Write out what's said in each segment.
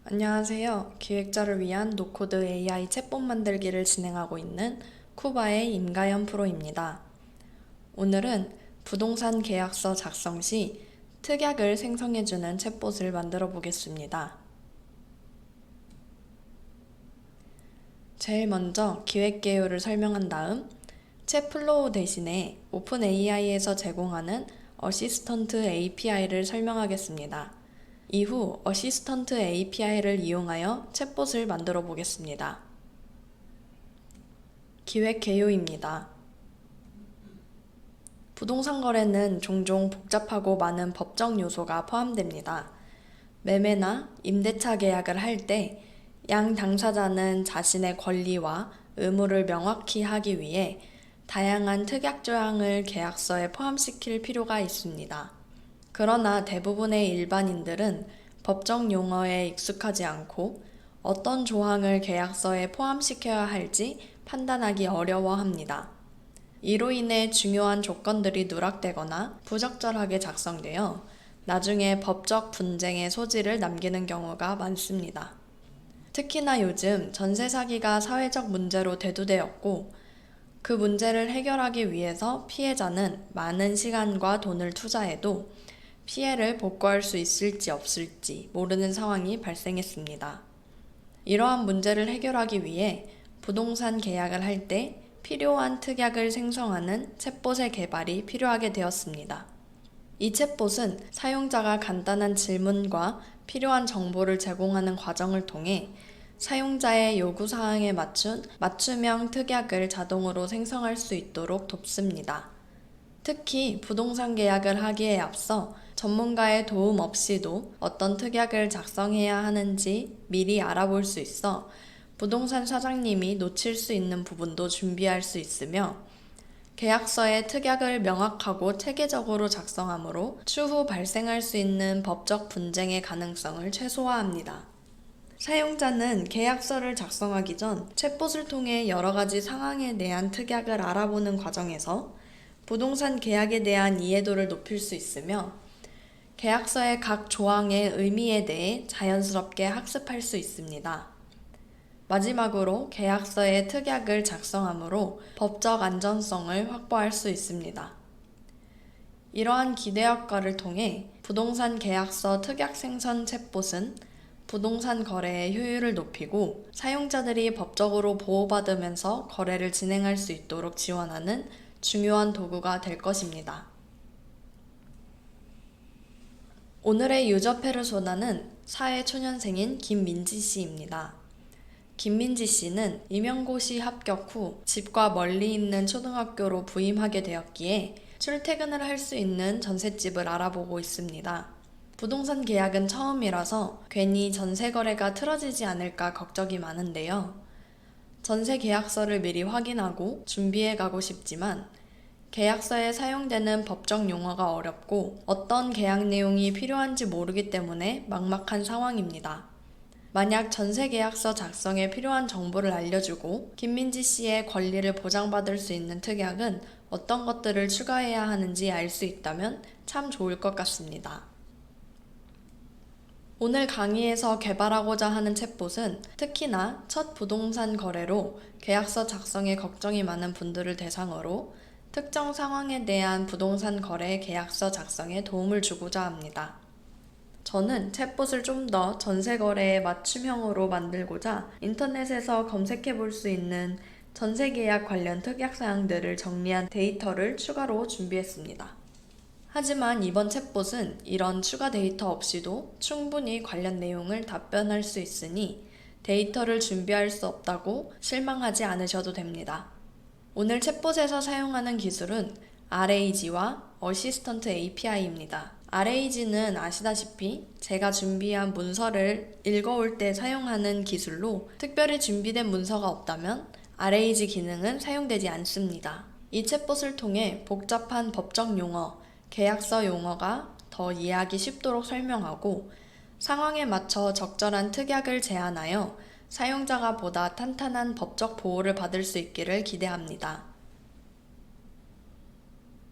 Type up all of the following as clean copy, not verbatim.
안녕하세요. 기획자를 위한 노코드 AI 챗봇 만들기를 진행하고 있는 쿠바의 임가연 프로입니다. 오늘은 부동산 계약서 작성 시 특약을 생성해주는 챗봇을 만들어 보겠습니다. 제일 먼저 기획 개요를 설명한 다음 챗플로우 대신에 오픈AI에서 제공하는 어시스턴트 API를 설명하겠습니다. 이후 어시스턴트 API를 이용하여 챗봇을 만들어 보겠습니다. 기획 개요입니다. 부동산 거래는 종종 복잡하고 많은 법적 요소가 포함됩니다. 매매나 임대차 계약을 할 때 양 당사자는 자신의 권리와 의무를 명확히 하기 위해 다양한 특약 조항을 계약서에 포함시킬 필요가 있습니다. 그러나 대부분의 일반인들은 법적 용어에 익숙하지 않고 어떤 조항을 계약서에 포함시켜야 할지 판단하기 어려워합니다. 이로 인해 중요한 조건들이 누락되거나 부적절하게 작성되어 나중에 법적 분쟁의 소지를 남기는 경우가 많습니다. 특히나 요즘 전세 사기가 사회적 문제로 대두되었고 그 문제를 해결하기 위해서 피해자는 많은 시간과 돈을 투자해도 피해를 복구할 수 있을지 없을지 모르는 상황이 발생했습니다. 이러한 문제를 해결하기 위해 부동산 계약을 할 때 필요한 특약을 생성하는 챗봇의 개발이 필요하게 되었습니다. 이 챗봇은 사용자가 간단한 질문과 필요한 정보를 제공하는 과정을 통해 사용자의 요구사항에 맞춘 맞춤형 특약을 자동으로 생성할 수 있도록 돕습니다. 특히 부동산 계약을 하기에 앞서 전문가의 도움 없이도 어떤 특약을 작성해야 하는지 미리 알아볼 수 있어 부동산 사장님이 놓칠 수 있는 부분도 준비할 수 있으며 계약서에 특약을 명확하고 체계적으로 작성하므로 추후 발생할 수 있는 법적 분쟁의 가능성을 최소화합니다. 사용자는 계약서를 작성하기 전 챗봇을 통해 여러 가지 상황에 대한 특약을 알아보는 과정에서 부동산 계약에 대한 이해도를 높일 수 있으며 계약서의 각 조항의 의미에 대해 자연스럽게 학습할 수 있습니다. 마지막으로 계약서의 특약을 작성함으로 법적 안전성을 확보할 수 있습니다. 이러한 기대 효과를 통해 부동산 계약서 특약 생성 챗봇은 부동산 거래의 효율을 높이고 사용자들이 법적으로 보호받으면서 거래를 진행할 수 있도록 지원하는 중요한 도구가 될 것입니다. 오늘의 유저 페르소나는 사회초년생인 김민지 씨입니다. 김민지 씨는 임용고시 합격 후 집과 멀리 있는 초등학교로 부임하게 되었기에 출퇴근을 할 수 있는 전셋집을 알아보고 있습니다. 부동산 계약은 처음이라서 괜히 전세 거래가 틀어지지 않을까 걱정이 많은데요. 전세 계약서를 미리 확인하고 준비해 가고 싶지만 계약서에 사용되는 법적 용어가 어렵고 어떤 계약 내용이 필요한지 모르기 때문에 막막한 상황입니다. 만약 전세 계약서 작성에 필요한 정보를 알려주고 김민지 씨의 권리를 보장받을 수 있는 특약은 어떤 것들을 추가해야 하는지 알 수 있다면 참 좋을 것 같습니다. 오늘 강의에서 개발하고자 하는 챗봇은 특히나 첫 부동산 거래로 계약서 작성에 걱정이 많은 분들을 대상으로 특정 상황에 대한 부동산 거래 계약서 작성에 도움을 주고자 합니다. 저는 챗봇을 좀 더 전세 거래에 맞춤형으로 만들고자 인터넷에서 검색해 볼 수 있는 전세 계약 관련 특약 사항들을 정리한 데이터를 추가로 준비했습니다. 하지만 이번 챗봇은 이런 추가 데이터 없이도 충분히 관련 내용을 답변할 수 있으니 데이터를 준비할 수 없다고 실망하지 않으셔도 됩니다. 오늘 챗봇에서 사용하는 기술은 RAG와 어시스턴트 API입니다. RAG는 아시다시피 제가 준비한 문서를 읽어올 때 사용하는 기술로 특별히 준비된 문서가 없다면 RAG 기능은 사용되지 않습니다. 이 챗봇을 통해 복잡한 법적 용어, 계약서 용어가 더 이해하기 쉽도록 설명하고 상황에 맞춰 적절한 특약을 제안하여 사용자가 보다 탄탄한 법적 보호를 받을 수 있기를 기대합니다.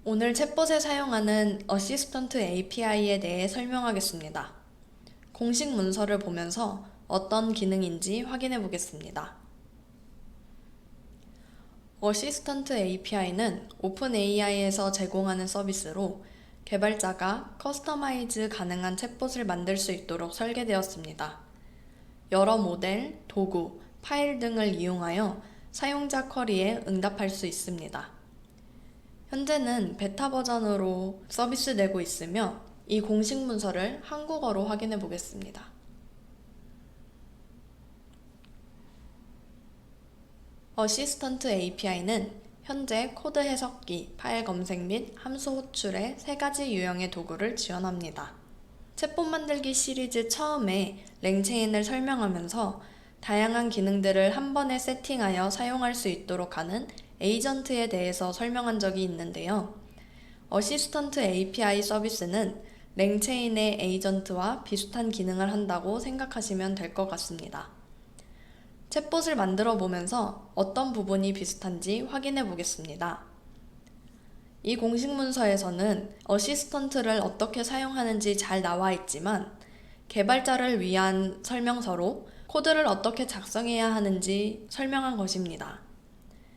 오늘 챗봇에 사용하는 어시스턴트 API에 대해 설명하겠습니다. 공식 문서를 보면서 어떤 기능인지 확인해 보겠습니다. 어시스턴트 API는 오픈AI에서 제공하는 서비스로 개발자가 커스터마이즈 가능한 챗봇을 만들 수 있도록 설계되었습니다. 여러 모델, 도구, 파일 등을 이용하여 사용자 쿼리에 응답할 수 있습니다. 현재는 베타 버전으로 서비스되고 있으며 이 공식 문서를 한국어로 확인해 보겠습니다. 어시스턴트 API는 현재 코드 해석기, 파일 검색 및 함수 호출의 3가지 유형의 도구를 지원합니다. 챗봇 만들기 시리즈 처음에 랭체인을 설명하면서 다양한 기능들을 한 번에 세팅하여 사용할 수 있도록 하는 에이전트에 대해서 설명한 적이 있는데요. 어시스턴트 API 서비스는 랭체인의 에이전트와 비슷한 기능을 한다고 생각하시면 될 것 같습니다. 챗봇을 만들어 보면서 어떤 부분이 비슷한지 확인해 보겠습니다. 이 공식 문서에서는 어시스턴트를 어떻게 사용하는지 잘 나와 있지만 개발자를 위한 설명서로 코드를 어떻게 작성해야 하는지 설명한 것입니다.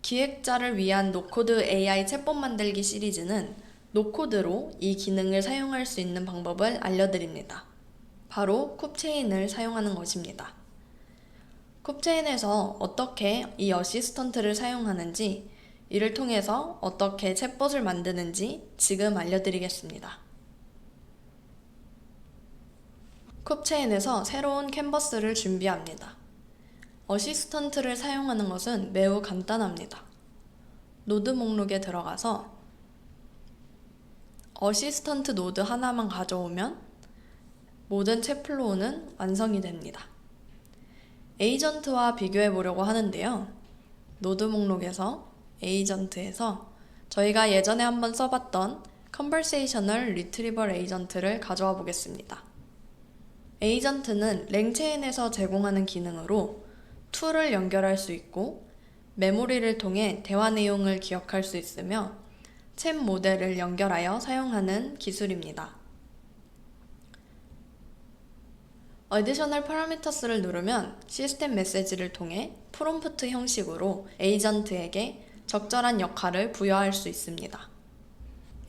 기획자를 위한 노코드 AI 챗봇 만들기 시리즈는 노코드로 이 기능을 사용할 수 있는 방법을 알려드립니다. 바로 쿱체인을 사용하는 것입니다. 쿱체인에서 어떻게 이 어시스턴트를 사용하는지, 이를 통해서 어떻게 챗봇을 만드는지 지금 알려드리겠습니다. 쿱체인에서 새로운 캔버스를 준비합니다. 어시스턴트를 사용하는 것은 매우 간단합니다. 노드 목록에 들어가서 어시스턴트 노드 하나만 가져오면 모든 챗 플로우는 완성이 됩니다. 에이전트와 비교해 보려고 하는데요. 노드 목록에서 에이전트에서 저희가 예전에 한번 써봤던 Conversational Retrieval Agent를 가져와 보겠습니다. 에이전트는 랭체인에서 제공하는 기능으로 툴을 연결할 수 있고 메모리를 통해 대화 내용을 기억할 수 있으며 챗 모델을 연결하여 사용하는 기술입니다. Additional Parameters를 누르면 시스템 메시지를 통해 프롬프트 형식으로 에이전트에게 적절한 역할을 부여할 수 있습니다.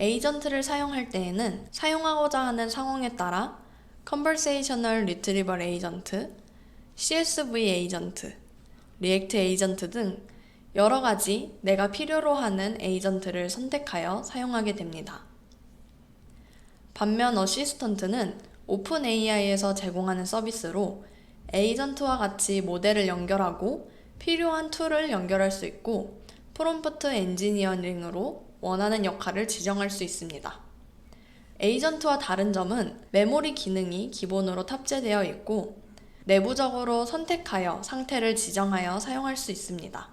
에이전트를 사용할 때에는 사용하고자 하는 상황에 따라 Conversational Retrieval Agent, CSV 에이전트, 리액트 에이전트 등 여러 가지 내가 필요로 하는 에이전트를 선택하여 사용하게 됩니다. 반면 어시스턴트는 오픈AI에서 제공하는 서비스로 에이전트와 같이 모델을 연결하고 필요한 툴을 연결할 수 있고 프롬프트 엔지니어링으로 원하는 역할을 지정할 수 있습니다. 에이전트와 다른 점은 메모리 기능이 기본으로 탑재되어 있고 내부적으로 선택하여 상태를 지정하여 사용할 수 있습니다.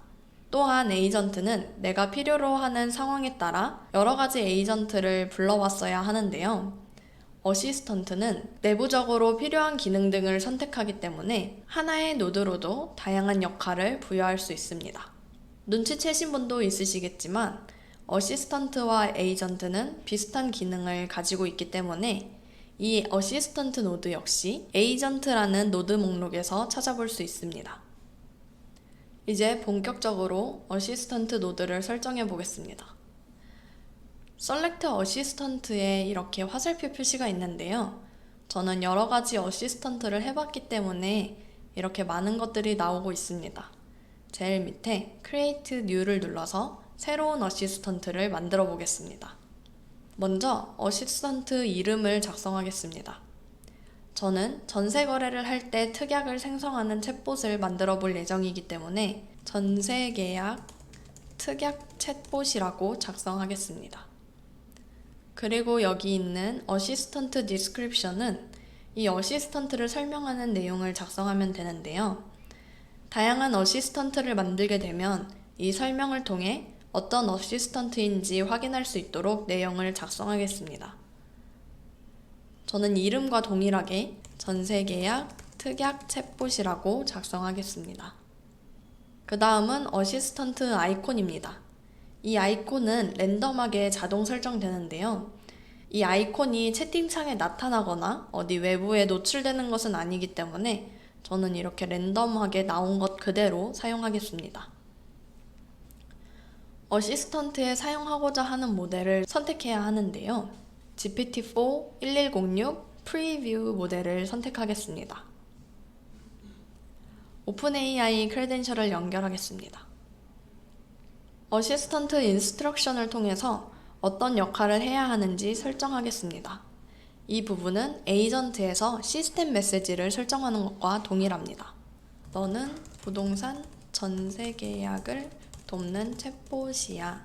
또한 에이전트는 내가 필요로 하는 상황에 따라 여러 가지 에이전트를 불러왔어야 하는데요. 어시스턴트는 내부적으로 필요한 기능 등을 선택하기 때문에 하나의 노드로도 다양한 역할을 부여할 수 있습니다. 눈치채신 분도 있으시겠지만 어시스턴트와 에이전트는 비슷한 기능을 가지고 있기 때문에 이 어시스턴트 노드 역시 에이전트라는 노드 목록에서 찾아볼 수 있습니다. 이제 본격적으로 어시스턴트 노드를 설정해 보겠습니다. Select 어시스턴트에 이렇게 화살표 표시가 있는데요. 저는 여러 가지 어시스턴트를 해봤기 때문에 이렇게 많은 것들이 나오고 있습니다. 제일 밑에 Create New를 눌러서 새로운 어시스턴트를 만들어 보겠습니다. 먼저 어시스턴트 이름을 작성하겠습니다. 저는 전세 거래를 할 때 특약을 생성하는 챗봇을 만들어 볼 예정이기 때문에 전세 계약 특약 챗봇이라고 작성하겠습니다. 그리고 여기 있는 어시스턴트 디스크립션은 이 어시스턴트를 설명하는 내용을 작성하면 되는데요. 다양한 어시스턴트를 만들게 되면 이 설명을 통해 어떤 어시스턴트인지 확인할 수 있도록 내용을 작성하겠습니다. 저는 이름과 동일하게 전세계약 특약 챗봇이라고 작성하겠습니다. 그 다음은 어시스턴트 아이콘입니다. 이 아이콘은 랜덤하게 자동 설정되는데요. 이 아이콘이 채팅창에 나타나거나 어디 외부에 노출되는 것은 아니기 때문에 저는 이렇게 랜덤하게 나온 것 그대로 사용하겠습니다. 어시스턴트에 사용하고자 하는 모델을 선택해야 하는데요. GPT-4 1106 프리뷰 모델을 선택하겠습니다. 오픈AI 크레덴셜을 연결하겠습니다. 어시스턴트 인스트럭션을 통해서 어떤 역할을 해야 하는지 설정하겠습니다. 이 부분은 에이전트에서 시스템 메시지를 설정하는 것과 동일합니다. 너는 부동산 전세 계약을 돕는 챗봇이야.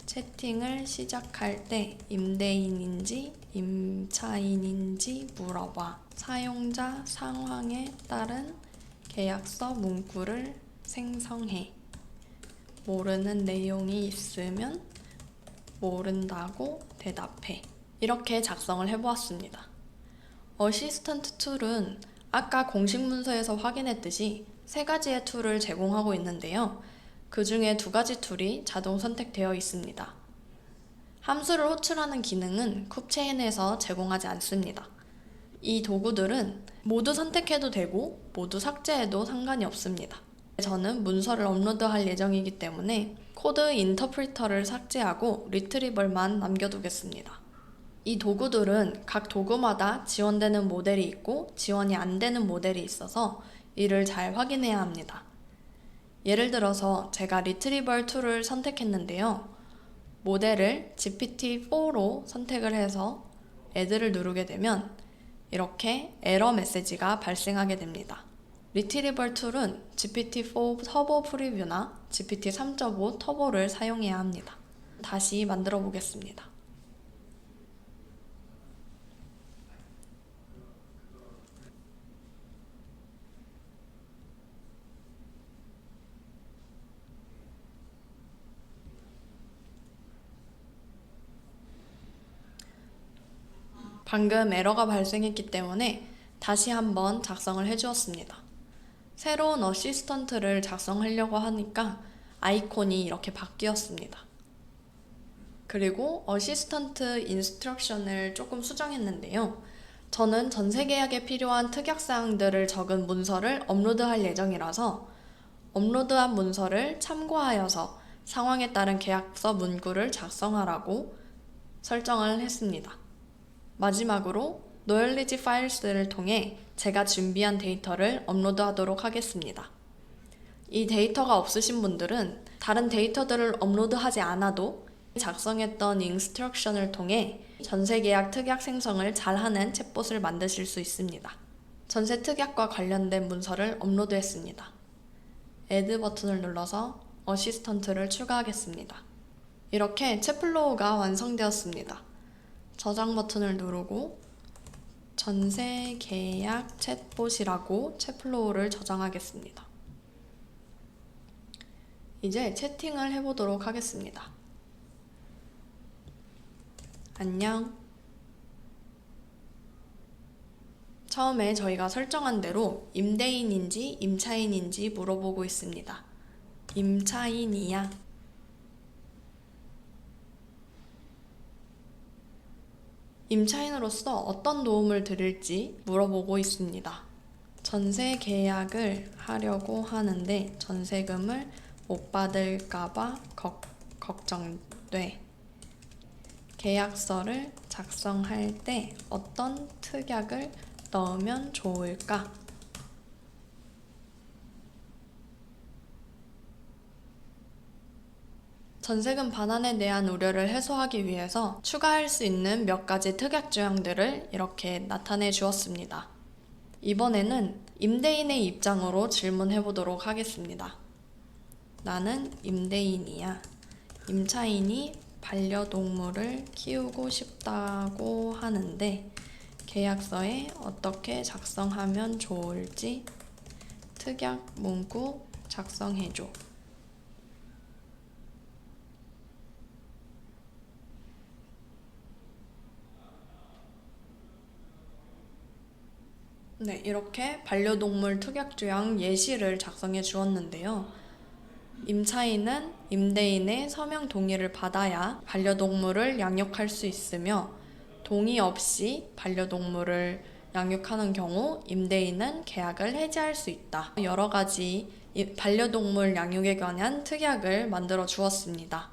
채팅을 시작할 때 임대인인지 임차인인지 물어봐. 사용자 상황에 따른 계약서 문구를 생성해. 모르는 내용이 있으면 모른다고 대답해. 이렇게 작성을 해보았습니다. 어시스턴트 툴은 아까 공식 문서에서 확인했듯이 3가지의 툴을 제공하고 있는데요. 그 중에 2가지 툴이 자동 선택되어 있습니다. 함수를 호출하는 기능은 쿱체인에서 제공하지 않습니다. 이 도구들은 모두 선택해도 되고 모두 삭제해도 상관이 없습니다. 저는 문서를 업로드할 예정이기 때문에 코드 인터프리터를 삭제하고 리트리벌만 남겨두겠습니다. 이 도구들은 각 도구마다 지원되는 모델이 있고 지원이 안 되는 모델이 있어서 이를 잘 확인해야 합니다. 예를 들어서 제가 리트리벌 툴을 선택했는데요. 모델을 GPT-4로 선택을 해서 add를 누르게 되면 이렇게 에러 메시지가 발생하게 됩니다. 리트리벌 툴은 GPT-4 터보 프리뷰나 GPT 3.5 터보를 사용해야 합니다. 다시 만들어 보겠습니다. 방금 에러가 발생했기 때문에 다시 한번 작성을 해주었습니다. 새로운 어시스턴트를 작성하려고 하니까 아이콘이 이렇게 바뀌었습니다. 그리고 어시스턴트 인스트럭션을 조금 수정했는데요. 저는 전세 계약에 필요한 특약사항들을 적은 문서를 업로드할 예정이라서 업로드한 문서를 참고하여서 상황에 따른 계약서 문구를 작성하라고 설정을 했습니다. 마지막으로 노열리지 파일스를 통해 제가 준비한 데이터를 업로드하도록 하겠습니다. 이 데이터가 없으신 분들은 다른 데이터들을 업로드하지 않아도 작성했던 인스트럭션을 통해 전세계약 특약 생성을 잘하는 챗봇을 만드실 수 있습니다. 전세 특약과 관련된 문서를 업로드했습니다. Add 버튼을 눌러서 어시스턴트를 추가하겠습니다. 이렇게 챗플로우가 완성되었습니다. 저장 버튼을 누르고 전세 계약 챗봇이라고 챗플로우를 저장하겠습니다. 이제 채팅을 해보도록 하겠습니다. 안녕. 처음에 저희가 설정한 대로 임대인인지 임차인인지 물어보고 있습니다. 임차인이야. 임차인으로서 어떤 도움을 드릴지 물어보고 있습니다. 전세 계약을 하려고 하는데 전세금을 못 받을까봐 걱정돼. 계약서를 작성할 때 어떤 특약을 넣으면 좋을까? 전세금 반환에 대한 우려를 해소하기 위해서 추가할 수 있는 몇 가지 특약 조항들을 이렇게 나타내 주었습니다. 이번에는 임대인의 입장으로 질문해 보도록 하겠습니다. 나는 임대인이야. 임차인이 반려동물을 키우고 싶다고 하는데 계약서에 어떻게 작성하면 좋을지 특약 문구 작성해줘. 네, 이렇게 반려동물 특약조항 예시를 작성해 주었는데요. 임차인은 임대인의 서명 동의를 받아야 반려동물을 양육할 수 있으며 동의 없이 반려동물을 양육하는 경우 임대인은 계약을 해지할 수 있다. 여러 가지 반려동물 양육에 관한 특약을 만들어 주었습니다.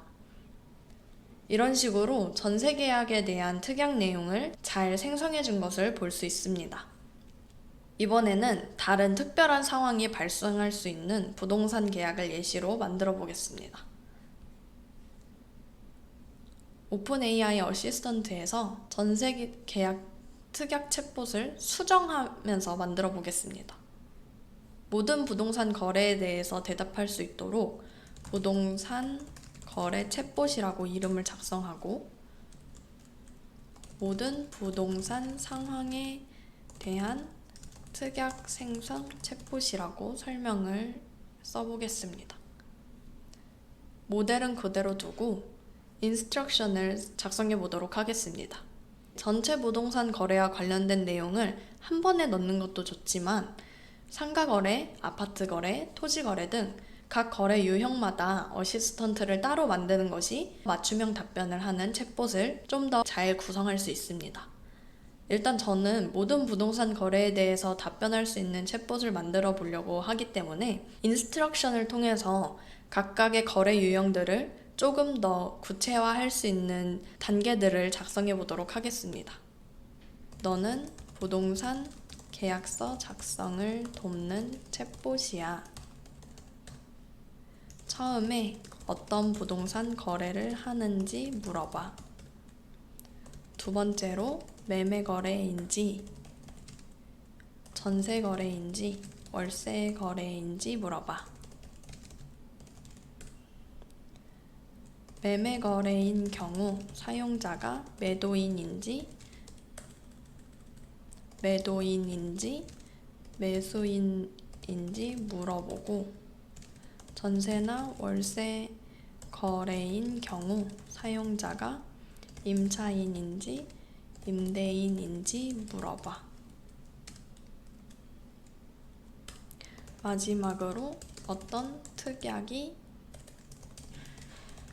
이런 식으로 전세 계약에 대한 특약 내용을 잘 생성해 준 것을 볼 수 있습니다. 이번에는 다른 특별한 상황이 발생할 수 있는 부동산 계약을 예시로 만들어 보겠습니다. 오픈AI 어시스턴트에서 전세 계약 특약 챗봇을 수정하면서 만들어 보겠습니다. 모든 부동산 거래에 대해서 대답할 수 있도록 부동산 거래 챗봇이라고 이름을 작성하고 모든 부동산 상황에 대한 특약 생성 챗봇이라고 설명을 써보겠습니다. 모델은 그대로 두고 인스트럭션을 작성해 보도록 하겠습니다. 전체 부동산 거래와 관련된 내용을 한 번에 넣는 것도 좋지만 상가 거래, 아파트 거래, 토지 거래 등 각 거래 유형마다 어시스턴트를 따로 만드는 것이 맞춤형 답변을 하는 챗봇을 좀 더 잘 구성할 수 있습니다. 일단 저는 모든 부동산 거래에 대해서 답변할 수 있는 챗봇을 만들어 보려고 하기 때문에 인스트럭션을 통해서 각각의 거래 유형들을 조금 더 구체화할 수 있는 단계들을 작성해 보도록 하겠습니다. 너는 부동산 계약서 작성을 돕는 챗봇이야. 처음에 어떤 부동산 거래를 하는지 물어봐. 두 번째로 매매 거래인지, 전세 거래인지, 월세 거래인지 물어봐. 매매 거래인 경우 사용자가 매도인인지 매수인인지 물어보고 전세나 월세 거래인 경우 사용자가 임차인인지 임대인인지 물어봐. 마지막으로 어떤 특약이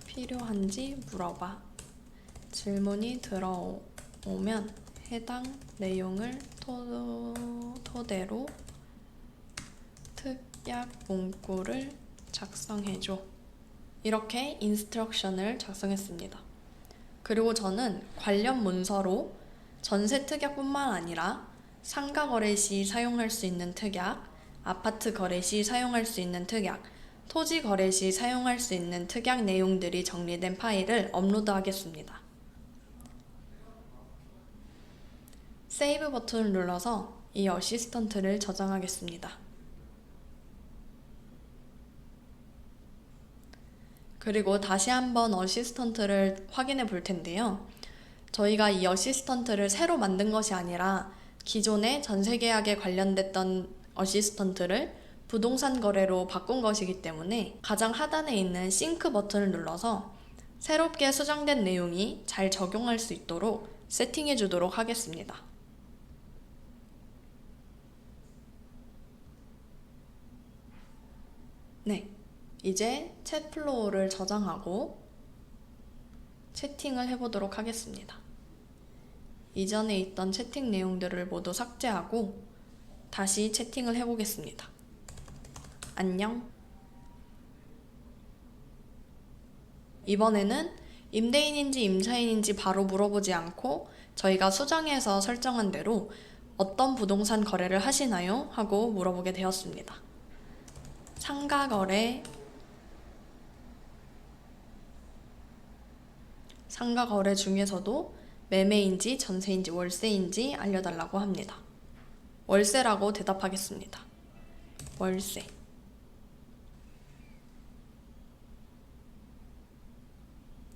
필요한지 물어봐. 질문이 들어오면 해당 내용을 토대로 특약 문구를 작성해줘. 이렇게 인스트럭션을 작성했습니다. 그리고 저는 관련 문서로 전세 특약뿐만 아니라 상가 거래 시 사용할 수 있는 특약, 아파트 거래 시 사용할 수 있는 특약, 토지 거래 시 사용할 수 있는 특약 내용들이 정리된 파일을 업로드하겠습니다. 세이브 버튼을 눌러서 이 어시스턴트를 저장하겠습니다. 그리고 다시 한번 어시스턴트를 확인해 볼 텐데요. 저희가 이 어시스턴트를 새로 만든 것이 아니라 기존의 전세 계약에 관련됐던 어시스턴트를 부동산 거래로 바꾼 것이기 때문에 가장 하단에 있는 싱크 버튼을 눌러서 새롭게 수정된 내용이 잘 적용할 수 있도록 세팅해 주도록 하겠습니다. 네. 이제 챗 플로우를 저장하고 채팅을 해보도록 하겠습니다. 이전에 있던 채팅 내용들을 모두 삭제하고 다시 채팅을 해보겠습니다. 안녕. 이번에는 임대인인지 임차인인지 바로 물어보지 않고 저희가 수정해서 설정한 대로 어떤 부동산 거래를 하시나요? 하고 물어보게 되었습니다. 상가 거래, 상가 거래 중에서도 매매인지 전세인지 월세인지 알려달라고 합니다. 월세라고 대답하겠습니다. 월세.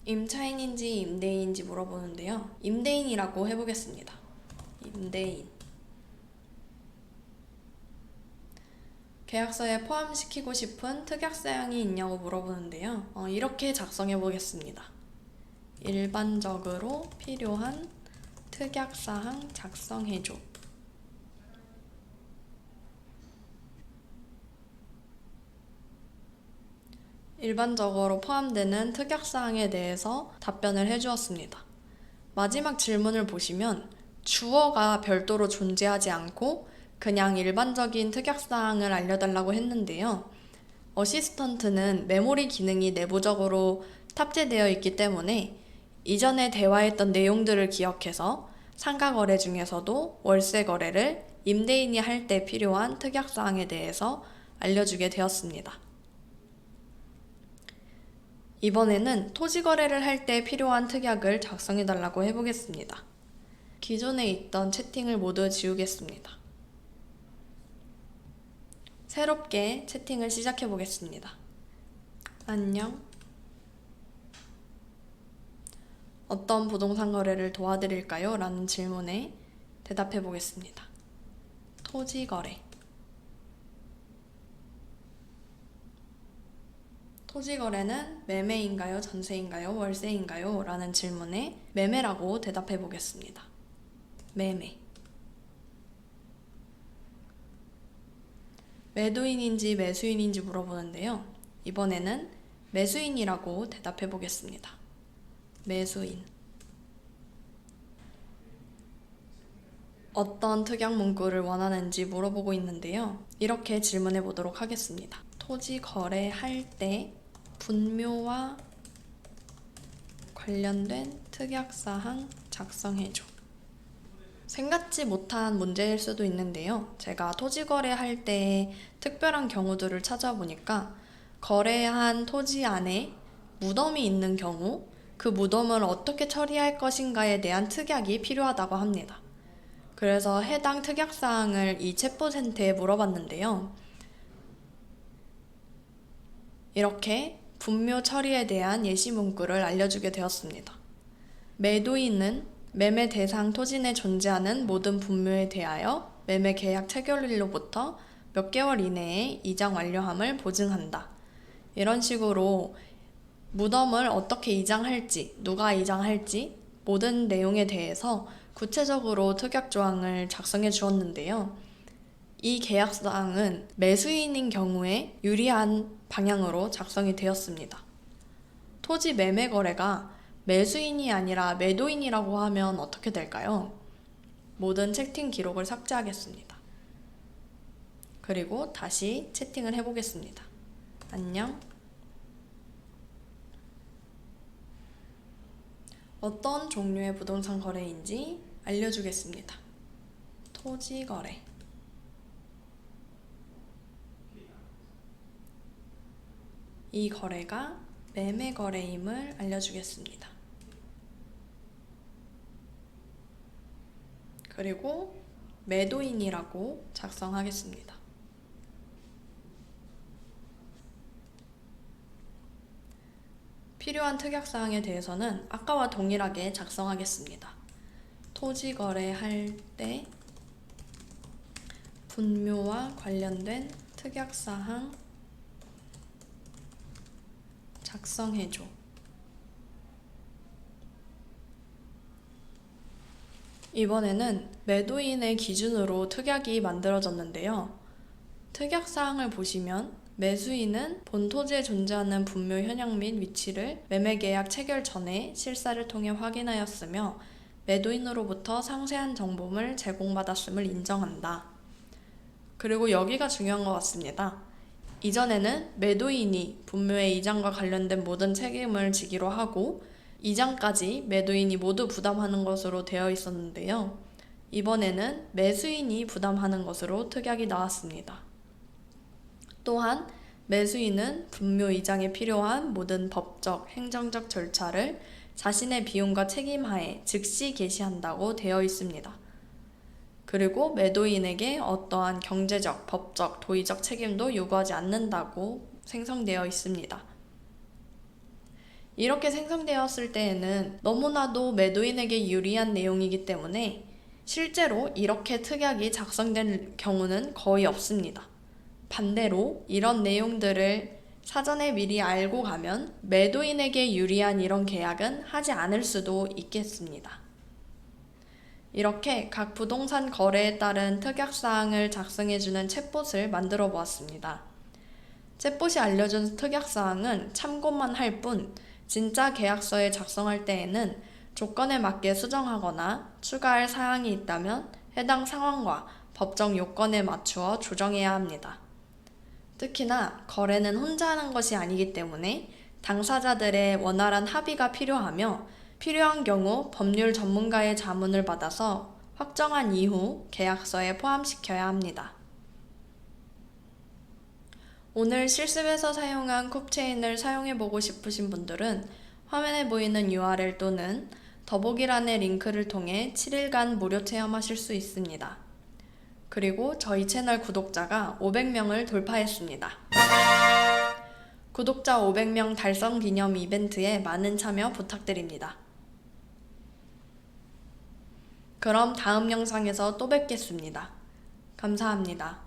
임차인인지 임대인인지 물어보는데요. 임대인이라고 해보겠습니다. 임대인. 계약서에 포함시키고 싶은 특약사항이 있냐고 물어보는데요. 이렇게 작성해 보겠습니다. 일반적으로 필요한 특약사항 작성해줘. 일반적으로 포함되는 특약사항에 대해서 답변을 해주었습니다. 마지막 질문을 보시면 주어가 별도로 존재하지 않고 그냥 일반적인 특약사항을 알려달라고 했는데요. 어시스턴트는 메모리 기능이 내부적으로 탑재되어 있기 때문에 이전에 대화했던 내용들을 기억해서 상가 거래 중에서도 월세 거래를 임대인이 할 때 필요한 특약사항에 대해서 알려주게 되었습니다. 이번에는 토지 거래를 할 때 필요한 특약을 작성해달라고 해보겠습니다. 기존에 있던 채팅을 모두 지우겠습니다. 새롭게 채팅을 시작해 보겠습니다. 안녕. 어떤 부동산 거래를 도와드릴까요? 라는 질문에 대답해 보겠습니다. 토지 거래. 토지 거래는 매매인가요? 전세인가요? 월세인가요? 라는 질문에 매매라고 대답해 보겠습니다. 매매. 매도인인지 매수인인지 물어보는데요. 이번에는 매수인이라고 대답해 보겠습니다. 매수인. 어떤 특약 문구를 원하는지 물어보고 있는데요. 이렇게 질문해 보도록 하겠습니다. 토지 거래할 때 분묘와 관련된 특약사항 작성해줘. 생각지 못한 문제일 수도 있는데요. 제가 토지 거래할 때 특별한 경우들을 찾아보니까 거래한 토지 안에 무덤이 있는 경우 그 무덤을 어떻게 처리할 것인가에 대한 특약이 필요하다고 합니다. 그래서 해당 특약사항을 이 챗봇한테 물어봤는데요. 이렇게 분묘 처리에 대한 예시 문구를 알려주게 되었습니다. 매도인은 매매 대상 토지 내 존재하는 모든 분묘에 대하여 매매 계약 체결일로부터 몇 개월 이내에 이장 완료함을 보증한다. 이런 식으로 무덤을 어떻게 이장할지, 누가 이장할지 모든 내용에 대해서 구체적으로 특약 조항을 작성해 주었는데요. 이 계약사항은 매수인인 경우에 유리한 방향으로 작성이 되었습니다. 토지 매매 거래가 매수인이 아니라 매도인이라고 하면 어떻게 될까요? 모든 채팅 기록을 삭제하겠습니다. 그리고 다시 채팅을 해보겠습니다. 안녕. 어떤 종류의 부동산 거래인지 알려주겠습니다. 토지 거래. 이 거래가 매매 거래임을 알려주겠습니다. 그리고 매도인이라고 작성하겠습니다. 필요한 특약사항에 대해서는 아까와 동일하게 작성하겠습니다. 토지 거래할 때 분묘와 관련된 특약사항 작성해줘. 이번에는 매도인의 기준으로 특약이 만들어졌는데요. 특약사항을 보시면 매수인은 본 토지에 존재하는 분묘 현황 및 위치를 매매계약 체결 전에 실사를 통해 확인하였으며 매도인으로부터 상세한 정보를 제공받았음을 인정한다. 그리고 여기가 중요한 것 같습니다. 이전에는 매도인이 분묘의 이장과 관련된 모든 책임을 지기로 하고 이장까지 매도인이 모두 부담하는 것으로 되어 있었는데요. 이번에는 매수인이 부담하는 것으로 특약이 나왔습니다. 또한 매수인은 분묘 이장에 필요한 모든 법적, 행정적 절차를 자신의 비용과 책임하에 즉시 개시한다고 되어 있습니다. 그리고 매도인에게 어떠한 경제적, 법적, 도의적 책임도 요구하지 않는다고 생성되어 있습니다. 이렇게 생성되었을 때에는 너무나도 매도인에게 유리한 내용이기 때문에 실제로 이렇게 특약이 작성된 경우는 거의 없습니다. 반대로 이런 내용들을 사전에 미리 알고 가면 매도인에게 유리한 이런 계약은 하지 않을 수도 있겠습니다. 이렇게 각 부동산 거래에 따른 특약사항을 작성해주는 챗봇을 만들어 보았습니다. 챗봇이 알려준 특약사항은 참고만 할 뿐 진짜 계약서에 작성할 때에는 조건에 맞게 수정하거나 추가할 사항이 있다면 해당 상황과 법정 요건에 맞추어 조정해야 합니다. 특히나 거래는 혼자 하는 것이 아니기 때문에 당사자들의 원활한 합의가 필요하며 필요한 경우 법률 전문가의 자문을 받아서 확정한 이후 계약서에 포함시켜야 합니다. 오늘 실습에서 사용한 쿱체인을 사용해보고 싶으신 분들은 화면에 보이는 URL 또는 더보기란의 링크를 통해 7일간 무료 체험하실 수 있습니다. 그리고 저희 채널 구독자가 500명을 돌파했습니다. 구독자 500명 달성 기념 이벤트에 많은 참여 부탁드립니다. 그럼 다음 영상에서 또 뵙겠습니다. 감사합니다.